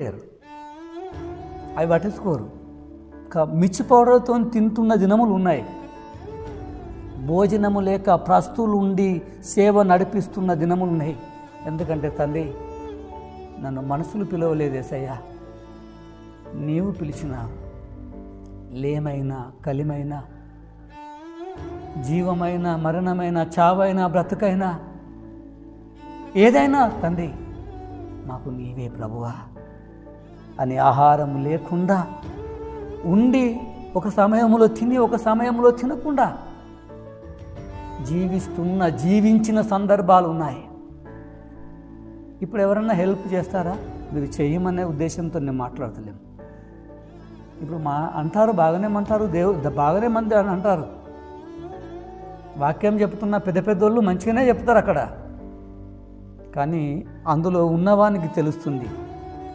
లేరు, అవి పట్టించుకోరు. మిర్చి పౌడర్తో తింటున్న దినములు ఉన్నాయి. భోజనము లేక ప్రస్తులు ఉండి సేవ నడిపిస్తున్న దినములు ఉన్నాయి. ఎందుకంటే తండ్రి, నన్ను మనుషులు పిలవలేదేసయ్యా, నీవు పిలిచిన లేమైనా కలిమైనా జీవమైన మరణమైన చావైన బ్రతుకైనా ఏదైనా తండ్రి మాకు నీవే ప్రభువా అని ఆహారం లేకుండా ఉండి ఒక సమయంలో తిని ఒక సమయంలో తినకుండా జీవించిన సందర్భాలు ఉన్నాయి. ఇప్పుడు ఎవరన్నా హెల్ప్ చేస్తారా? మీరు చేయమనే ఉద్దేశంతో నేను మాట్లాడతలేము. ఇప్పుడు అంటారు బాగానే అంటారు, బాగానే మంది అని అంటారు. వాక్యం చెప్తున్న పెద్ద పెద్దోళ్ళు మంచిగానే చెప్తారు అక్కడ, కానీ అందులో ఉన్నవానికి తెలుస్తుంది